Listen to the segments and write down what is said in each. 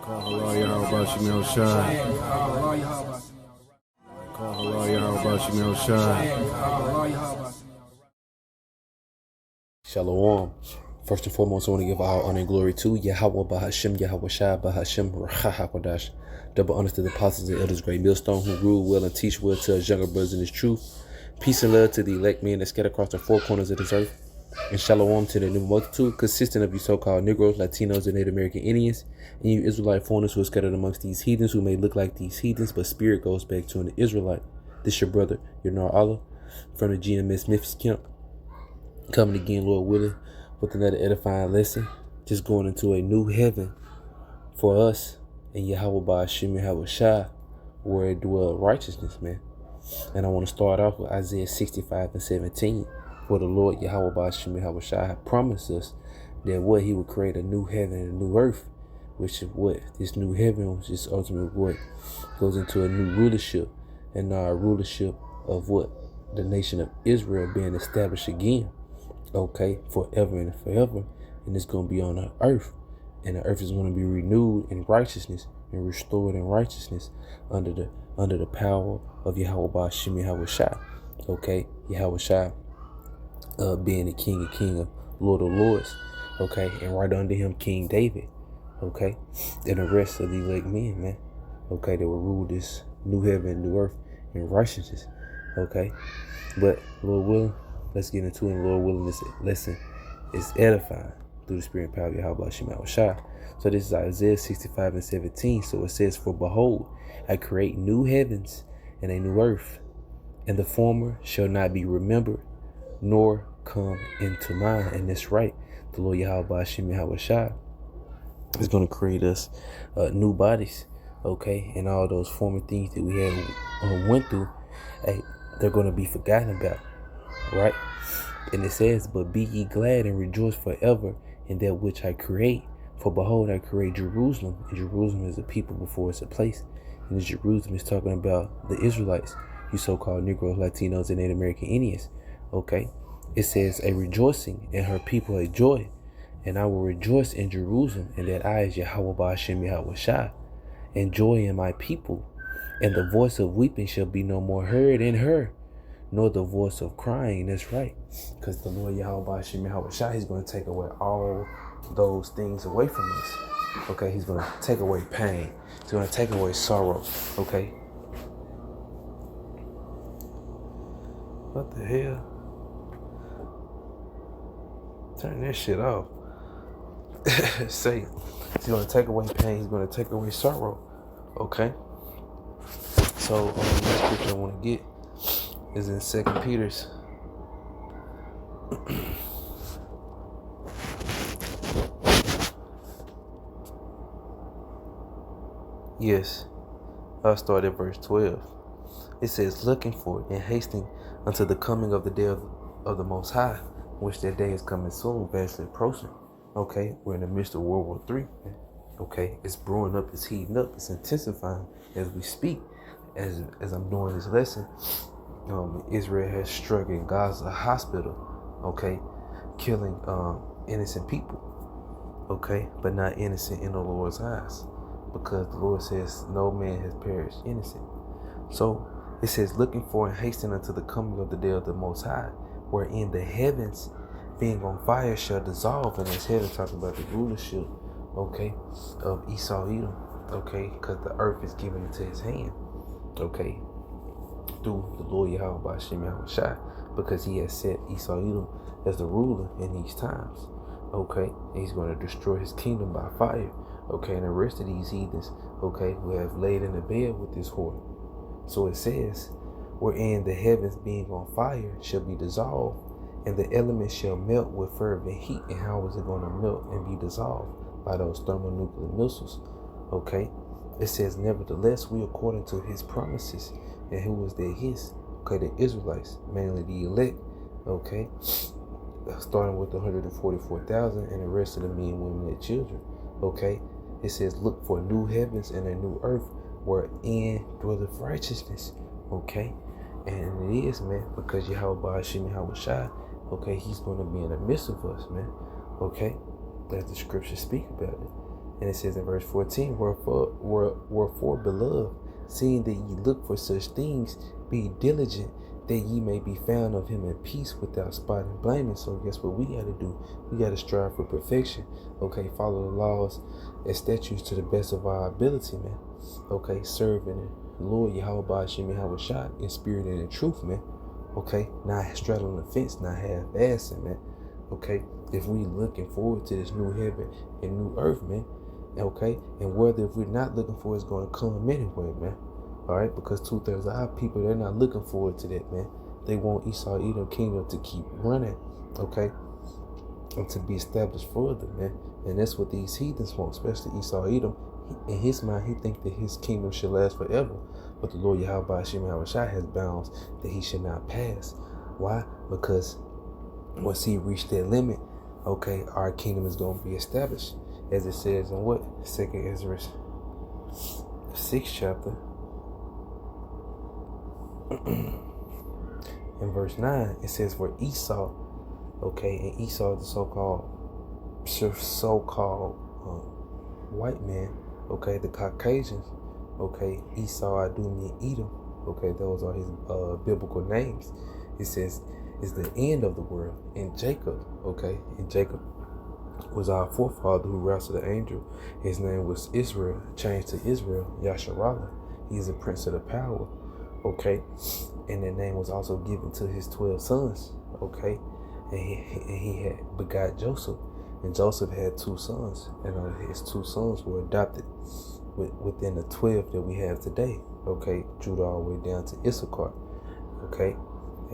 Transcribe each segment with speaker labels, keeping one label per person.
Speaker 1: Call Yahweh Shemel Shai. Call Yahweh Shemel Shai.
Speaker 2: Shalom. First and foremost, I want to give all honor and glory to Yahweh Bahashem, Yahweh Shai Bahashem, Rachahakwadash. Double honor to the apostles and elders, great millstone, who rule well and teach well to us younger brothers in his truth. Peace and love to the elect men that scattered across the four corners of this earth. And shalom to the new multitude, consisting of you so-called Negroes, Latinos, and Native American Indians, and you Israelite foreigners who are scattered amongst these heathens who may look like these heathens, but spirit goes back to an Israelite. This your brother, your Nar Allah, from the GMS Memphis camp, coming again, Lord willing, with another edifying lesson, just going into a new heaven for us, and Yahweh Ba'ashem Yahweh Shai, where it dwell righteousness, man. And I want to start off with Isaiah 65:17. For the Lord Yahweh Ba'ashem Yahweh Shai promised us that what he would create a new heaven and a new earth, which is what this new heaven, which is ultimately what goes into a new rulership, and our rulership of what the nation of Israel being established again, okay, forever and forever. And it's going to be on the earth, and the earth is going to be renewed in righteousness and restored in righteousness under the power of Yahweh Ba'ashem Yahweh Shai, okay, Yahweh Shai being the King of Lord of Lords, okay, and right under him King David, okay, and the rest of the elect men, man, okay, that will rule this new heaven, new earth in righteousness, okay. But Lord willing, let's get into it. And Lord willing, this lesson is edifying through the spirit and power of Yahweh Shemel Shai. So this is Isaiah 65:17. So it says, for behold, I create new heavens and a new earth, and the former shall not be remembered, nor come into mind. And that's right. The Lord Yahweh Ba'ashem Yahweh Shai is going to create us new bodies, okay? And all those former things that we had went through, hey, they're going to be forgotten about, right? And it says, but be ye glad and rejoice forever in that which I create. For behold, I create Jerusalem, and Jerusalem is a people before it's a place. And this Jerusalem is talking about the Israelites, you so-called Negroes, Latinos, and Native American Indians, okay? It says, a rejoicing, and her people a joy. And I will rejoice in Jerusalem, and that I, as Yahweh Ba'ashem Yahweh Shai, and joy in my people. And the voice of weeping shall be no more heard in her, nor the voice of crying. That's right. Because the Lord Yahweh Ba'ashem Yahweh Shai, he's going to take away all those things away from us. Okay, he's going to take away pain. He's going to take away sorrow. Okay. What the hell? Turn that shit off. Say, he's going to take away pain. He's going to take away sorrow. Okay. So, the scripture I want to get is in 2 Peter's. Yes, I'll start at verse 12. It says, looking for and hasting unto the coming of the day of the Most High, which that day is coming soon, vastly approaching. Okay, we're in the midst of World War III. Okay, it's brewing up, it's heating up, it's intensifying as we speak. As I'm doing this lesson, Israel has struck in Gaza hospital, okay, killing innocent people, okay, but not innocent in the Lord's eyes, because the Lord says no man has perished innocent. So it says, looking for and hastening unto the coming of the day of the Most High, wherein the heavens being on fire shall dissolve. And this heaven talking about the rulership, okay, of Esau Edom, okay, because the earth is given into his hand, okay, through the Lord Yahweh Ba'ashem Yahweh Shai, because he has set Esau Edom as the ruler in these times, okay. He's going to destroy his kingdom by fire, okay, and the rest of these heathens, okay, who have laid in the bed with this whore. So it says, wherein the heavens being on fire shall be dissolved, and the elements shall melt with fervent heat. And how is it going to melt and be dissolved? By those thermonuclear missiles, okay. It says, nevertheless, we according to his promises. And who was there? His, okay, the Israelites, mainly the elect, okay, starting with the 144,000 and the rest of the men, women, and children, okay. It says, look for new heavens and a new earth, wherein dwelleth righteousness, okay. And it is, man, because Yahweh Ba'ashem Yahweh Shai, okay, he's going to be in the midst of us, man, okay, as the scriptures speak about it. And it says in verse 14, wherefore, beloved, seeing that ye look for such things, be diligent that ye may be found of him in peace, without spot and blaming. So guess what we got to do? We got to strive for perfection. Okay, follow the laws and statutes to the best of our ability, man. Okay, serving the Lord Yahweh Shai in spirit and in truth, man. Okay, not straddling the fence, not half-assing, man. Okay, if we looking forward to this new heaven and new earth, man. Okay, and whether if we're not looking for it's going to come anyway, man. All right, because 2/3 of our people, they're not looking forward to that, man. They want IsraELITES kingdom to keep running, okay, and to be established further, man. And that's what these heathens want, especially IsraELITES. In his mind, he thinks that his kingdom should last forever. But the Lord Yahweh Shai has bounds that he should not pass. Why? Because once he reached that limit, okay, our kingdom is going to be established. As it says in what? 2nd Ezra 6th chapter. In verse 9, it says, for Esau, okay, and Esau is the so-called white man, okay, the Caucasians, okay, Esau, Adum, and Edom, okay, those are his biblical names. It says it's the end of the world. And Jacob, okay, and Jacob was our forefather who wrestled the angel. His name was Israel, changed to Israel, Yasharallah. He is a prince of the power, okay, and that name was also given to his 12 sons, okay, and he had begot Joseph, and Joseph had 2 sons, and his 2 sons were adopted within the 12 that we have today, okay, Judah all the way down to Issachar, okay.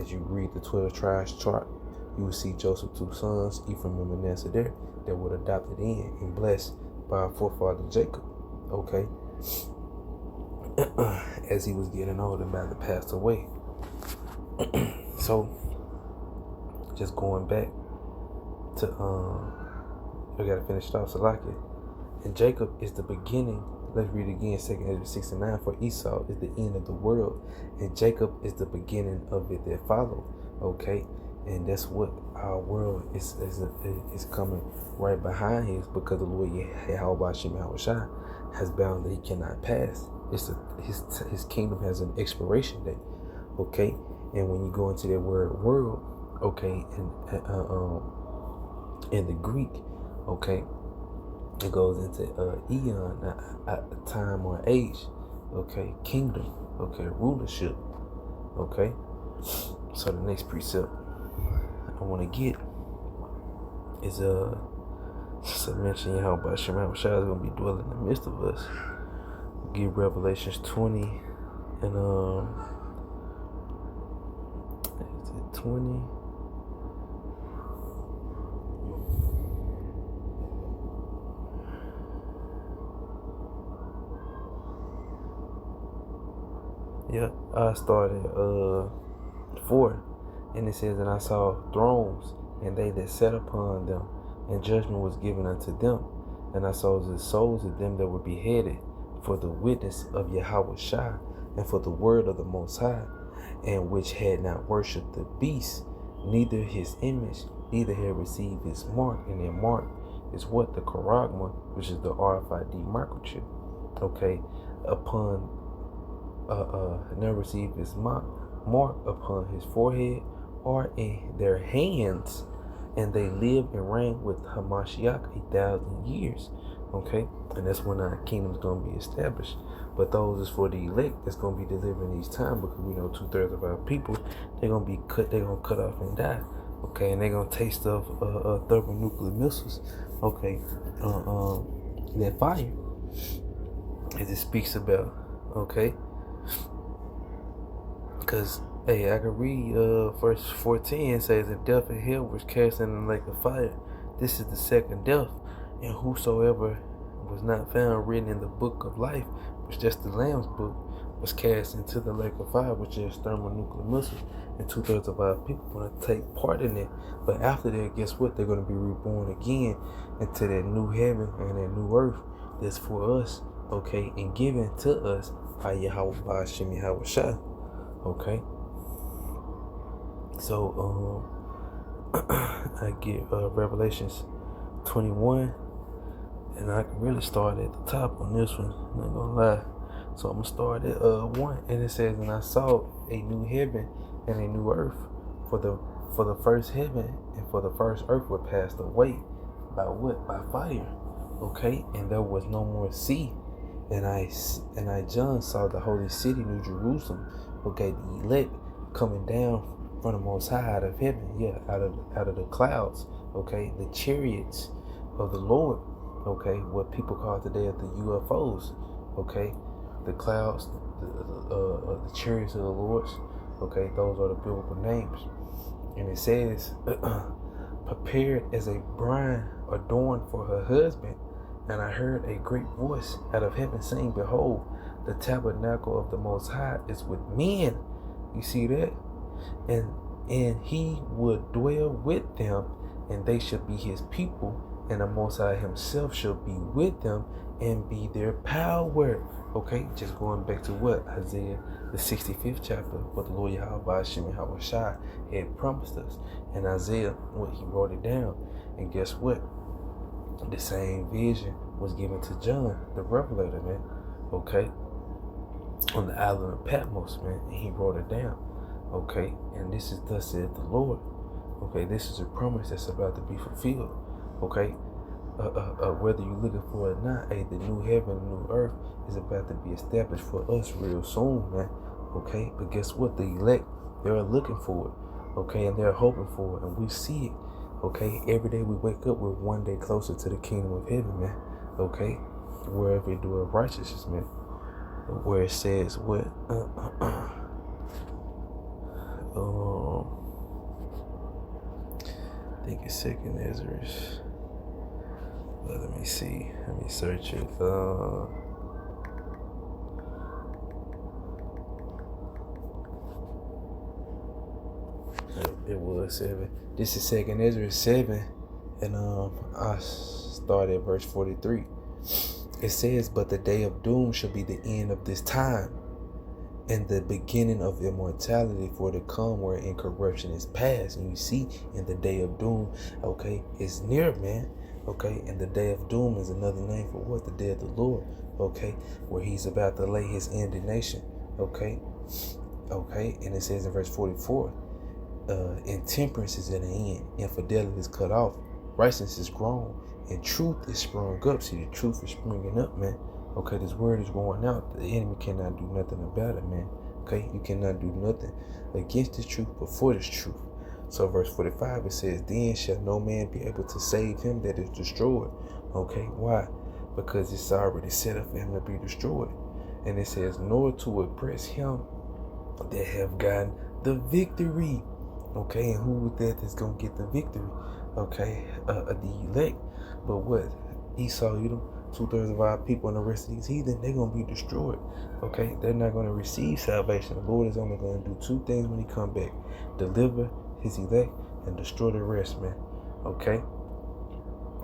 Speaker 2: As you read the 12 tribes chart, you will see Joseph's 2 sons, Ephraim and Manasseh, there that were adopted in and blessed by our forefather Jacob, okay. As he was getting older, Mother passed away. So, just going back to we gotta finish it off. So like it, and Jacob is the beginning. Let's read it again. 2nd Ezra 69. For Esau is the end of the world, and Jacob is the beginning of it that follow. Okay, and that's what our world is coming right behind his, because the Lord Yahweh Shai has bound that he cannot pass. His kingdom has an expiration date, okay. And when you go into that word world, okay, in the Greek, okay, it goes into eon, time or age, okay, kingdom, okay, rulership, okay. So the next precept I want to get is just to mention how about Shema Shai is going to be dwelling in the midst of us. Give Revelations 20 and is it 20? Yeah, I started 4, and it says, and I saw thrones, and they that sat upon them, and judgment was given unto them, and I saw the souls of them that were beheaded for the witness of Yahweh Shai, and for the word of the Most High, and which had not worshipped the beast, neither his image, neither had received his mark. And their mark is what? The charagma, which is the RFID microchip, okay, upon never received his mark upon his forehead or in their hands, and they lived and reigned with Hamashiach 1,000 years. Okay, and that's when our kingdom's gonna be established. But those is for the elect that's gonna be delivered in each time, because we know 2/3 of our people, they're gonna cut off and die. Okay, and they're gonna taste of thermonuclear missiles. Okay, that fire, as it speaks about. Okay. Because, hey, I can read verse 14, says, if death and hell was cast in the lake of fire, this is the second death, and whosoever was not found written in the book of life, which just the Lamb's book, was cast into the lake of fire, which is thermonuclear missiles, and 2/3 of our people want to take part in it. But after that, guess what? They're going to be reborn again into that new heaven and that new earth that's for us, okay, and given to us by Yahweh Ba'ashem Yahweh Shai. Okay, so I get Revelations 21
Speaker 3: And I can really start at the top on this one, not gonna lie. So I'm gonna start at 1, and it says, and I saw a new heaven and a new earth, for the first heaven and for the first earth were passed away by what? By fire. Okay, and there was no more sea. And I John saw the holy city, New Jerusalem, okay, the elect coming down from the Most High out of heaven, yeah, out of the clouds, okay, the chariots of the Lord, okay, what people call today the UFOs, okay, the clouds, the chariots of the Lord, okay, those are the biblical names. And it says, prepared as a bride adorned for her husband. And I heard a great voice out of heaven saying, behold, the tabernacle of the Most High is with men. You see that? And he would dwell with them, and they shall be his people, and the Most High himself shall be with them and be their power. Okay, just going back to what Isaiah, the 65th chapter, what the Lord Yahweh Shai had promised us. And Isaiah, what he wrote it down. And guess what? The same vision was given to John, the Revelator, man. Okay, on the island of Patmos, man, and he wrote it down. Okay, and this is thus saith the Lord. Okay, this is a promise that's about to be fulfilled. Okay, whether you're looking for it or not, the new heaven, new earth is about to be established for us real soon, man. Okay, but guess what? The elect, they're looking for it. Okay, and they're hoping for it, and we see it. Okay, every day we wake up, we're one day closer to the kingdom of heaven, man. Okay, wherever we do righteousness, man. Where it says what? I think it's 2nd Ezra. Let me see. Let me search it. It was 7. This is 2nd Ezra 7, and I started at verse 43. It says, but the day of doom shall be the end of this time, and the beginning of immortality for to come, where incorruption is past. And you see, in the day of doom, okay, it's near, man. Okay, and the day of doom is another name for what? The day of the Lord. Okay, where he's about to lay his indignation. Okay, and it says in verse 44, intemperance is at an end, infidelity is cut off, righteousness is grown, and truth is sprung up. See, the truth is springing up, man. Okay, this word is going out. The enemy cannot do nothing about it, man. Okay, you cannot do nothing against the truth, but for this truth. So verse 45, it says, then shall no man be able to save him that is destroyed. Okay, why? Because it's already set up for him to be destroyed. And it says, nor to oppress him that have gotten the victory. Okay, and who is that that's going to get the victory? Okay, the elect. But what? Esau, Edom, 2/3 of our people, and the rest of these heathen, they're going to be destroyed. Okay, they're not going to receive salvation. The Lord is only going to do 2 things when he come back: deliver his elect and destroy the rest, man. Okay,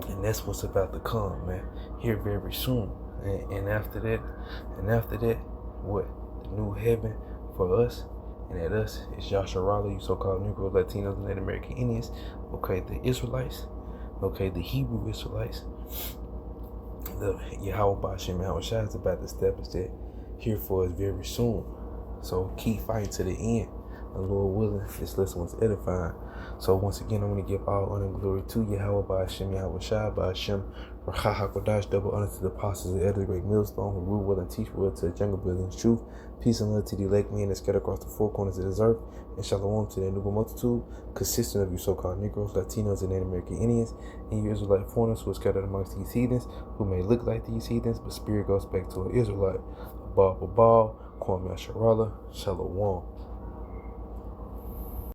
Speaker 3: and that's what's about to come, man, here very soon. And after that, what? The new heaven for us. And at us, it's YisraELITES, you so-called Negroes, Latinos, and Native American Indians. Okay, the Israelites. Okay, the Hebrew Israelites. The Yahweh Shai is about to establish that here for us very soon. So keep fighting to the end. And Lord willing, this lesson was edifying. So once again, I want to give all honor and glory to Yahweh Shai, double honor to the apostles and elders, great millstone, who rule well and teach well to the younger brothers in truth. Peace and love to the elect men that scattered across the 4 corners of this earth, and shalom to the innumerable multitude, consistent of you so-called Negroes, Latinos, and Native American Indians, and you Israelite foreigners who are scattered amongst these heathens, who may look like these heathens, but spirit goes back to an Israelite. Abal, Kwame Asharala, Shalom.